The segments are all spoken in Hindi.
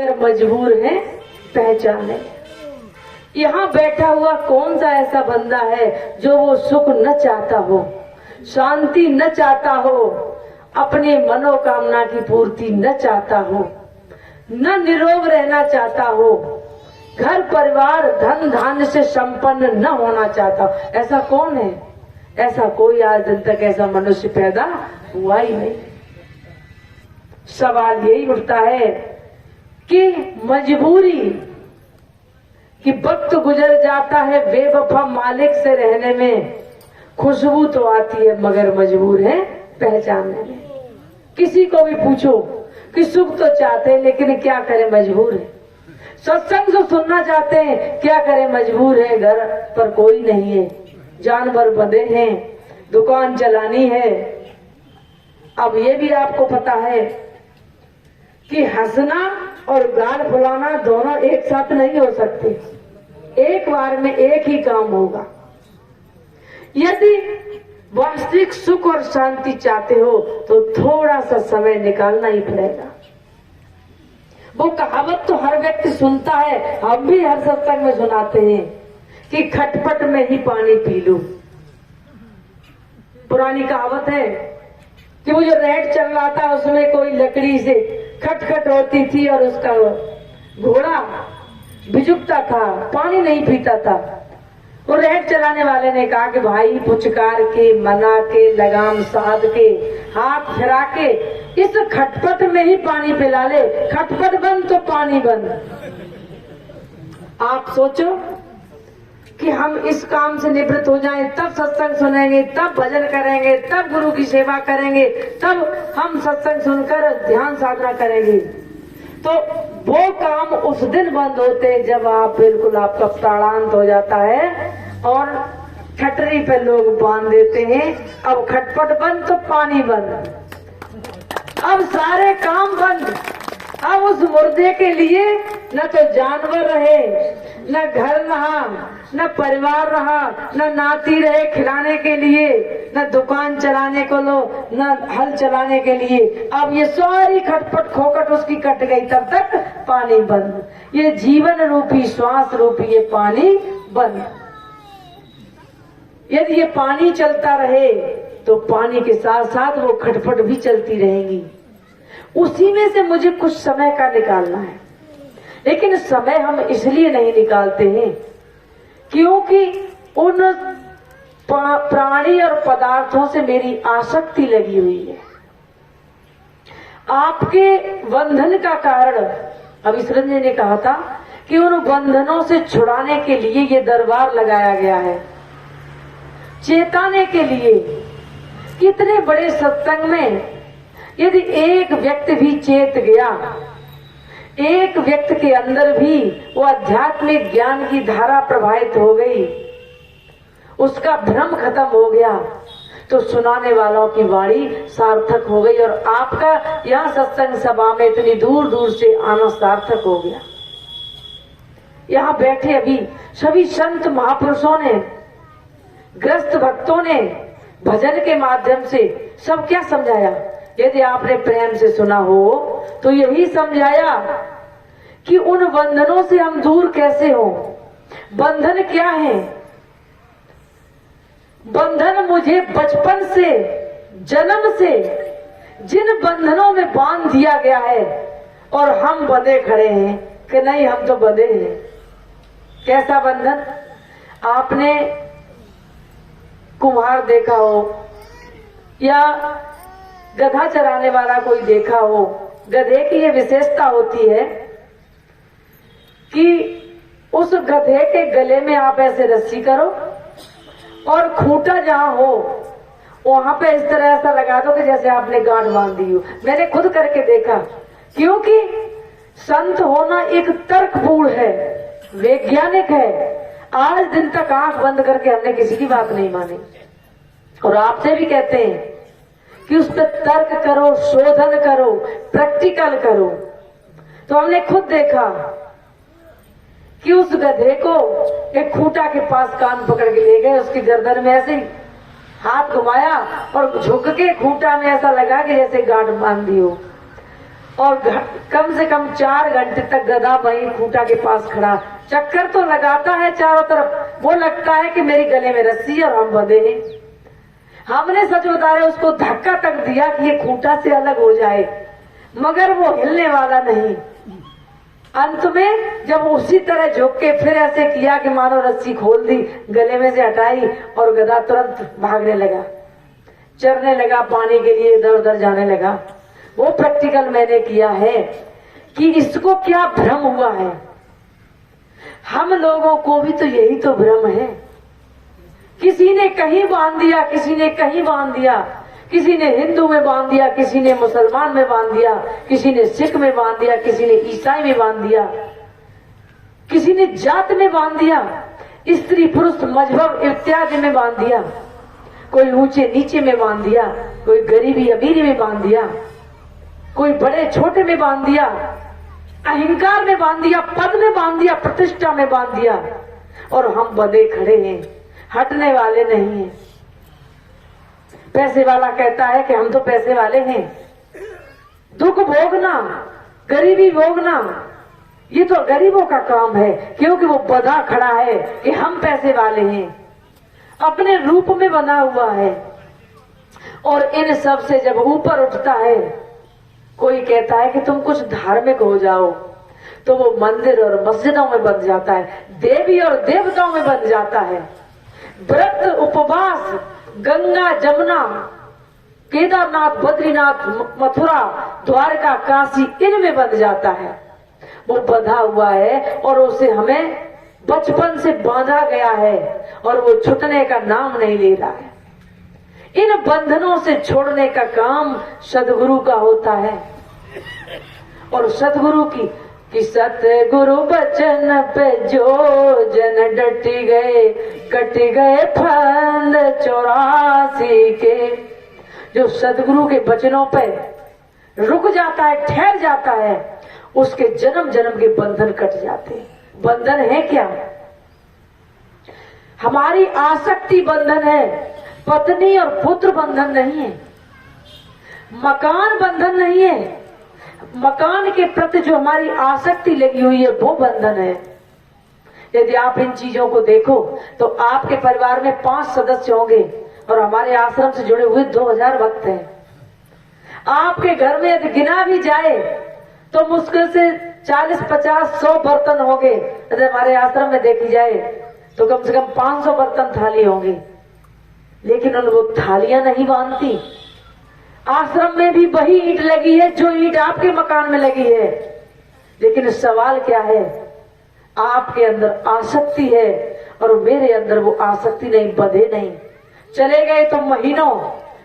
अगर मजबूर है पहचाने। यहाँ बैठा हुआ कौन सा ऐसा बंदा है जो वो सुख न चाहता हो, शांति न चाहता हो, अपने मनोकामना की पूर्ति न चाहता हो, न निरोग रहना चाहता हो, घर परिवार धन धान्य से संपन्न न होना चाहता हो। ऐसा कौन है? ऐसा कोई आज दिन तक ऐसा मनुष्य पैदा हुआ ही नहीं। सवाल यही उठता है कि मजबूरी कि वक्त गुजर जाता है बेवफा मालिक से रहने में, खुशबू तो आती है मगर मजबूर है पहचानने में। किसी को भी पूछो कि सुख तो चाहते हैं लेकिन क्या करें मजबूर है, सत्संग तो सुनना चाहते हैं क्या करें मजबूर है, घर पर कोई नहीं है, जानवर बंधे हैं, दुकान चलानी है। अब ये भी आपको पता है कि हंसना और गाल फुलाना दोनों एक साथ नहीं हो सकते, एक बार में एक ही काम होगा। यदि वास्तविक सुख और शांति चाहते हो तो थोड़ा सा समय निकालना ही पड़ेगा। वो कहावत तो हर व्यक्ति सुनता है, हम भी हर सत्संग में सुनाते हैं कि खटपट में ही पानी पी लो। पुरानी कहावत है कि वो जो रेट चल रहा था उसमें कोई लकड़ी से खटखट होती थी और उसका घोड़ा भिजुकता था, पानी नहीं पीता था। वो रेट चलाने वाले ने कहा कि भाई पुचकार के, मना के, लगाम साध के, हाथ फिरा के इस खटपट में ही पानी पिला ले, खटपट बंद तो पानी बंद। आप सोचो कि हम इस काम से निवृत्त हो जाएं, तब सत्संग सुनेंगे, तब भजन करेंगे, तब गुरु की सेवा करेंगे, तब हम सत्संग सुनकर ध्यान साधना करेंगे। तो वो काम उस दिन बंद होते हैं जब आप बिल्कुल आपका प्राणांत हो जाता है और ठटरी पे लोग बांध देते हैं। अब खटपट बंद तो पानी बंद, अब सारे काम बंद। अब उस मुर्दे के लिए न तो जानवर रहे, न घर रहा, न परिवार रहा, न नाती रहे खिलाने के लिए, न दुकान चलाने को लो, न हल चलाने के लिए। अब ये सारी खटपट खोकट उसकी कट गई, तब तक पानी बंद। ये जीवन रूपी श्वास रूपी ये पानी बंद। यदि ये पानी चलता रहे तो पानी के साथ साथ वो खटपट भी चलती रहेंगी। उसी में से मुझे कुछ समय का निकालना है, लेकिन समय हम इसलिए नहीं निकालते हैं क्योंकि उन प्राणी और पदार्थों से मेरी आसक्ति लगी हुई है। आपके बंधन का कारण, अभी रंजन ने कहा था कि उन बंधनों से छुड़ाने के लिए ये दरबार लगाया गया है, चेताने के लिए। कितने बड़े सत्संग में यदि एक व्यक्ति भी चेत गया, एक व्यक्ति के अंदर भी वो आध्यात्मिक ज्ञान की धारा प्रवाहित हो गई, उसका भ्रम खत्म हो गया, तो सुनाने वालों की वाणी सार्थक हो गई और आपका यहाँ सत्संग सभा में इतनी दूर दूर से आना सार्थक हो गया। यहाँ बैठे अभी सभी संत महापुरुषों ने, ग्रस्त भक्तों ने भजन के माध्यम से सब क्या समझाया? यदि आपने प्रेम से सुना हो तो यही समझाया कि उन बंधनों से हम दूर कैसे हो। बंधन क्या है? बंधन मुझे बचपन से, जन्म से जिन बंधनों में बांध दिया गया है और हम बंधे खड़े हैं कि नहीं, हम तो बंधे हैं। कैसा बंधन? आपने कुम्हार देखा हो या गधा चराने वाला कोई देखा हो। गधे की ये विशेषता होती है कि उस गधे के गले में आप ऐसे रस्सी करो और खूंटा जहां हो वहां पे इस तरह ऐसा लगा दो कि जैसे आपने गांठ बांध दी हो। मैंने खुद करके देखा, क्योंकि संत होना एक तर्कपूर्ण है, वैज्ञानिक है। आज दिन तक आंख बंद करके हमने किसी की बात नहीं मानी और आपसे भी कहते हैं कि उस पर तर्क करो, शोधन करो, प्रैक्टिकल करो। तो हमने खुद देखा कि उस गधे को एक खूंटा के पास कान पकड़ के ले गए, उसकी गर्दन में ऐसे हाथ घुमाया और झुक के खूंटा में ऐसा लगा कि जैसे गांठ बांध दी हो। और कम से कम 4 घंटे तक गधा वहीं खूंटा के पास खड़ा, चक्कर तो लगाता है चारों तरफ, वो लगता है कि मेरी गले में रस्सी है और हम बंधे हैं। हमने सच बता रहे उसको धक्का तक दिया कि ये खूंटा से अलग हो जाए, मगर वो हिलने वाला नहीं। अंत में जब उसी तरह झुक के फिर ऐसे किया कि मानो रस्सी खोल दी, गले में से हटाई और गधा तुरंत भागने लगा, चरने लगा, पानी के लिए इधर उधर जाने लगा। वो प्रैक्टिकल मैंने किया है कि इसको क्या भ्रम हुआ है। हम लोगों को भी तो यही तो भ्रम है। किसी ने कहीं बांध दिया, किसी ने कहीं बांध दिया, किसी ने हिंदू में बांध दिया, किसी ने मुसलमान में बांध दिया, किसी ने सिख में बांध दिया, किसी ने ईसाई में बांध दिया, किसी ने जात में बांध दिया, स्त्री पुरुष मजहब इत्यादि में बांध दिया, कोई ऊंचे नीचे में बांध दिया, कोई गरीबी अमीरी में बांध दिया, कोई बड़े छोटे में बांध दिया, अहंकार में बांध दिया, पद में बांध दिया, प्रतिष्ठा में बांध दिया, और हम बंधे खड़े हैं, हटने वाले नहीं हैं। पैसे वाला कहता है कि हम तो पैसे वाले हैं, दुख भोगना, गरीबी भोगना, ये तो गरीबों का काम है, क्योंकि वो बंधा खड़ा है कि हम पैसे वाले हैं, अपने रूप में बना हुआ है। और इन सब से जब ऊपर उठता है, कोई कहता है कि तुम कुछ धार्मिक हो जाओ, तो वो मंदिर और मस्जिदों में बन जाता है, देवी और देवताओं में बन जाता है, व्रत उपवास, गंगा जमुना, केदारनाथ, बद्रीनाथ, मथुरा, द्वारका, काशी, इनमें बन जाता है। वो बंधा हुआ है और उसे हमें बचपन से बांधा गया है और वो छूटने का नाम नहीं ले रहा है। इन बंधनों से छोड़ने का काम सदगुरु का होता है। और सदगुरु की सतगुरु बचन पे जो जन डटी गए, कट गए फंद 84 के। जो सदगुरु के वचनों पे रुक जाता है, ठहर जाता है, उसके जन्म जन्म के बंधन कट जाते हैं। बंधन है क्या? हमारी आसक्ति बंधन है, पत्नी और पुत्र बंधन नहीं है, मकान बंधन नहीं है। मकान के प्रति जो हमारी आसक्ति लगी हुई है वो बंधन है। यदि आप इन चीजों को देखो तो आपके परिवार में 5 सदस्य होंगे और हमारे आश्रम से जुड़े हुए 2000 भक्त हैं। आपके घर में यदि गिना भी जाए तो मुश्किल से 40, 50, 100 बर्तन होंगे। यदि हमारे आश्रम में देखी जाए तो कम से कम 500 बर्तन थाली होंगी, लेकिन उन वो थालियां नहीं बांधती। आश्रम में भी वही ईंट लगी है जो ईंट आपके मकान में लगी है, लेकिन सवाल क्या है? आपके अंदर आसक्ति है और मेरे अंदर वो आसक्ति नहीं, बंधे नहीं। चले गए तो महीनों,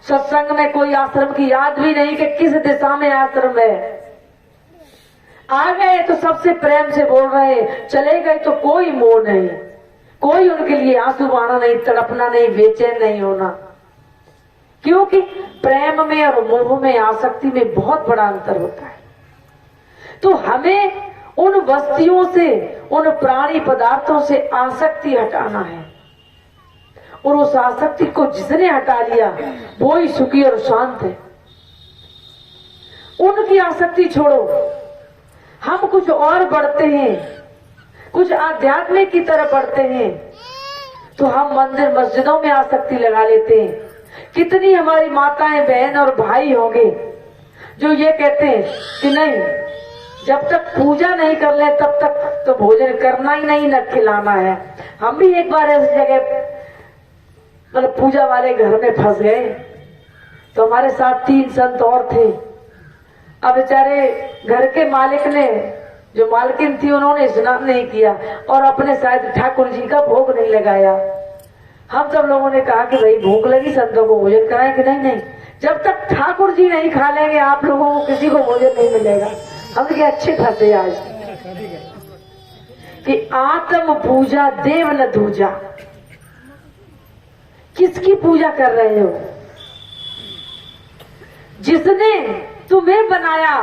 सत्संग में कोई आश्रम की याद भी नहीं कि किस दिशा में आश्रम है। आ गए तो सबसे प्रेम से बोल रहे, चले गए तो कोई मोह नहीं, कोई उनके लिए आंसू बहाना नहीं, तड़पना नहीं, बेचैन नहीं होना। क्योंकि प्रेम में और मोह में, आसक्ति में बहुत बड़ा अंतर होता है। तो हमें उन वस्तुओं से, उन प्राणी पदार्थों से आसक्ति हटाना है। और उस आसक्ति को जिसने हटा लिया वो ही सुखी और शांत है। उनकी आसक्ति छोड़ो, हम कुछ और बढ़ते हैं, कुछ आध्यात्मिक की तरफ बढ़ते हैं, तो हम मंदिर मस्जिदों में आसक्ति लगा लेते हैं। कितनी हमारी माताएं, बहन और भाई होंगे जो ये कहते हैं कि नहीं, जब तक पूजा नहीं कर ले तब तक तो भोजन करना ही नहीं, न खिलाना है। हम भी एक बार ऐसी जगह, मतलब पूजा वाले घर में फंस गए, तो हमारे साथ 3 संत और थे। अब बेचारे घर के मालिक ने, जो मालकिन थी, उन्होंने स्नान नहीं किया और अपने शायद ठाकुर जी का भोग नहीं लगाया। हम सब लोगों ने कहा कि भाई भूख लगी, संतों को भोजन कराएं कि नहीं, नहीं, जब तक ठाकुर जी नहीं खा लेंगे आप लोगों को किसी को भोजन नहीं मिलेगा। हम क्या अच्छे फंसे आज कि आत्म पूजा देव न दूजा। किसकी पूजा कर रहे हो? जिसने तुम्हें बनाया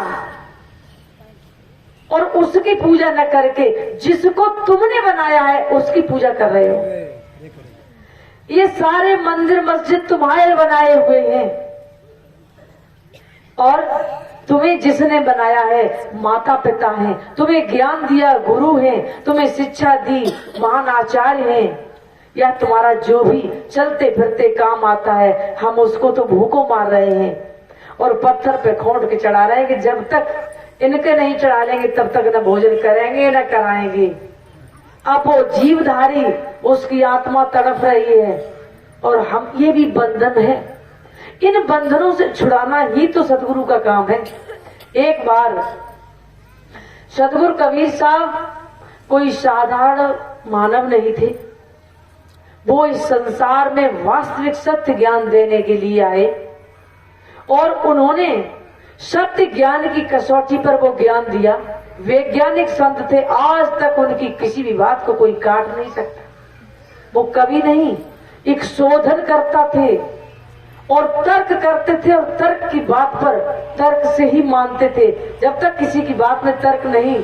और उसकी पूजा न करके जिसको तुमने बनाया है उसकी पूजा कर रहे हो। ये सारे मंदिर मस्जिद तुम्हारे बनाए हुए हैं और तुम्हें जिसने बनाया है माता पिता हैं, तुम्हें ज्ञान दिया गुरु हैं, तुम्हें शिक्षा दी महान आचार्य हैं, या तुम्हारा जो भी चलते फिरते काम आता है, हम उसको तो भूखों मार रहे हैं और पत्थर पे खोंट के चढ़ा रहे हैं कि जब तक इनके नहीं चढ़ा लेंगे तब तक न भोजन करेंगे न कराएंगे। अब वो जीवधारी उसकी आत्मा तड़प रही है और हम, ये भी बंधन है। इन बंधनों से छुड़ाना ही तो सदगुरु का काम है। एक बार सदगुरु कबीर साहब कोई साधारण मानव नहीं थे, वो इस संसार में वास्तविक सत्य ज्ञान देने के लिए आए और उन्होंने सत्य ज्ञान की कसौटी पर वो ज्ञान दिया। वैज्ञानिक संत थे, आज तक उनकी किसी भी बात को कोई काट नहीं सकता। वो कभी नहीं, एक शोधन करता थे और तर्क करते थे और तर्क की बात पर तर्क से ही मानते थे। जब तक किसी की बात में तर्क नहीं